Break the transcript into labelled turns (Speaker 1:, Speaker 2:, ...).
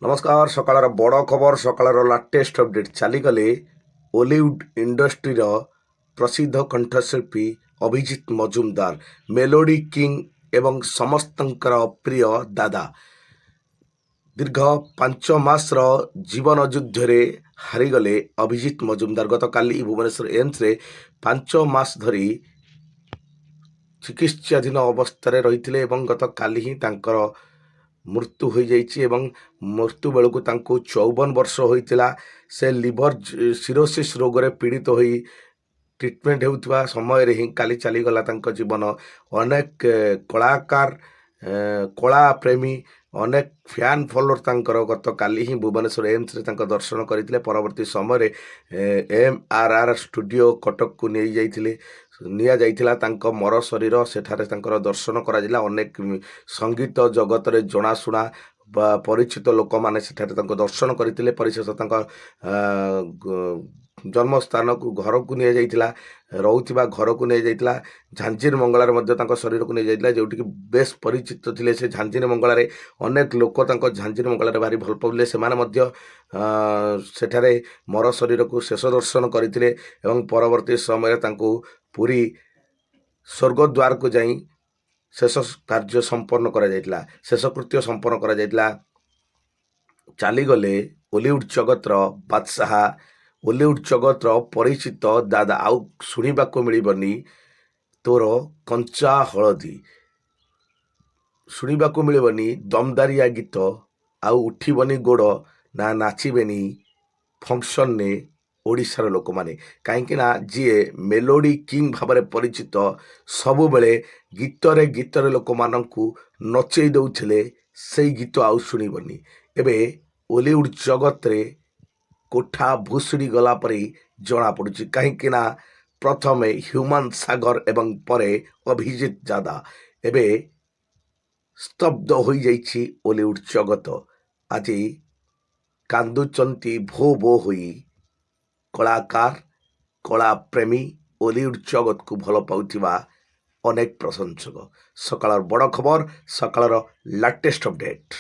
Speaker 1: ନମସ୍କାର। ସକାଳର ବଡ଼ ଖବର, ସକାଳର ଲାଟେଷ୍ଟ ଅପଡେଟ୍। ଚାଲିଗଲେ ଓଲିଉଡ୍ ଇଣ୍ଡଷ୍ଟ୍ରିର ପ୍ରସିଦ୍ଧ କଣ୍ଠଶିଳ୍ପୀ ଅଭିଜିତ ମଜୁମଦାର, ମେଲୋଡି କିଙ୍ଗ ଏବଂ ସମସ୍ତଙ୍କର ପ୍ରିୟ ଦାଦା। ଦୀର୍ଘ 5 ମାସର ଜୀବନ ଯୁଦ୍ଧରେ ହାରିଗଲେ ଅଭିଜିତ ମଜୁମଦାର। ଗତକାଲି ଭୁବନେଶ୍ୱର ଏମ୍ସରେ 5 ମାସ ଧରି ଚିକିତ୍ସାଧୀନ ଅବସ୍ଥାରେ ରହିଥିଲେ ଏବଂ ଗତକାଲି ହିଁ ତାଙ୍କର ମୃତ୍ୟୁ ହୋଇଯାଇଛି ଏବଂ ମୃତ୍ୟୁ ବେଳକୁ ତାଙ୍କୁ 54 ବର୍ଷ ହୋଇଥିଲା। ସେ ଲିଭର ସିରୋସିସ୍ ରୋଗରେ ପୀଡ଼ିତ ହୋଇ ଟ୍ରିଟମେଣ୍ଟ ହେଉଥିବା ସମୟରେ ହିଁ କାଲି ଚାଲିଗଲା ତାଙ୍କ ଜୀବନ। ଅନେକ କଳାକାର, କଳା ପ୍ରେମୀ, ଅନେକ ଫ୍ୟାନ୍ ଫଲୋର ତାଙ୍କର ଗତକାଲି ହିଁ ଭୁବନେଶ୍ୱର ଏମ୍ସରେ ତାଙ୍କ ଦର୍ଶନ କରିଥିଲେ। ପରବର୍ତ୍ତୀ ସମୟରେ MRR ଷ୍ଟୁଡ଼ିଓ କଟକକୁ ନିଆଯାଇଥିଲା ତାଙ୍କ ମର ଶରୀର। ସେଠାରେ ତାଙ୍କର ଦର୍ଶନ କରାଯାଇଥିଲା। ଅନେକ ସଙ୍ଗୀତ ଜଗତରେ ଜଣାଶୁଣା ବା ପରିଚିତ ଲୋକମାନେ ସେଠାରେ ତାଙ୍କ ଦର୍ଶନ କରିଥିଲେ। ପରିଶେଷ ତାଙ୍କ ଜନ୍ମସ୍ଥାନକୁ ଘରକୁ ନିଆଯାଇଥିଲା, ରହୁଥିବା ଘରକୁ ନିଆଯାଇଥିଲା। ଝାଞ୍ଜିର ମଙ୍ଗଳାରେ ମଧ୍ୟ ତାଙ୍କ ଶରୀରକୁ ନିଆଯାଇଥିଲା, ଯେଉଁଠିକି ବେଶ ପରିଚିତ ଥିଲେ। ସେ ଝାଞ୍ଜିର ମଙ୍ଗଳାରେ ଅନେକ ଲୋକ ତାଙ୍କ ଝାଞ୍ଜିର ମଙ୍ଗଳାରେ ଭାରି ଭଲ ପାଉଥିଲେ। ସେମାନେ ମଧ୍ୟ ସେଠାରେ ମର ଶରୀରକୁ ଶେଷ ଦର୍ଶନ କରିଥିଲେ ଏବଂ ପରବର୍ତ୍ତୀ ସମୟରେ ତାଙ୍କୁ ପୁରୀ ସ୍ୱର୍ଗଦ୍ୱାରକୁ ଯାଇ ଶେଷ କାର୍ଯ୍ୟ ସମ୍ପନ୍ନ କରାଯାଇଥିଲା, ଶେଷକୃତ୍ୟ ସମ୍ପନ୍ନ କରାଯାଇଥିଲା। ଚାଲିଗଲେ ଓଲିଉଡ୍ ଜଗତର ବାଦଶାହା, ଓଲିଉଡ୍ ଜଗତର ପରିଚିତ ଦାଦା। ଆଉ ଶୁଣିବାକୁ ମିଳିବନି ତୋର କଞ୍ଚା ହଳଦୀ, ଶୁଣିବାକୁ ମିଳିବନି ଦମଦାରିଆ ଗୀତ, ଆଉ ଉଠିବନି ଗୋଡ଼, ନା ନାଚିବେନି ଫଙ୍କସନ୍ରେ ଓଡ଼ିଶାର ଲୋକମାନେ। କାହିଁକିନା ଯିଏ ମେଲୋଡି କିଙ୍ଗ ଭାବରେ ପରିଚିତ, ସବୁବେଳେ ଗୀତରେ ଲୋକମାନଙ୍କୁ ନଚେଇ ଦେଉଥିଲେ, ସେଇ ଗୀତ ଆଉ ଶୁଣିବନି। ଏବେ ଓଲିଉଡ୍ ଜଗତରେ କୋଠା ଭୁଷୁଡ଼ି ଗଲା ପରି ଜଣାପଡ଼ୁଛି। କାହିଁକିନା ପ୍ରଥମେ ହ୍ୟୁମାନ ସାଗର ଏବଂ ପରେ ଅଭିଜିତ ଦାଦା। ଏବେ ସ୍ତବ୍ଧ ହୋଇଯାଇଛି ଓଲିଉଡ୍ ଜଗତ। ଆଜି କାନ୍ଦୁଛନ୍ତି ଭୋ ଭୋ ହୋଇ କଳାକାର, କଳା ପ୍ରେମୀ, ଓଲିଉଡ୍ ଜଗତକୁ ଭଲ ପାଉଥିବା ଅନେକ ପ୍ରଶଂସକ। ସକାଳର ବଡ଼ ଖବର, ସକାଳର ଲାଟେଷ୍ଟ ଅପଡେଟ୍।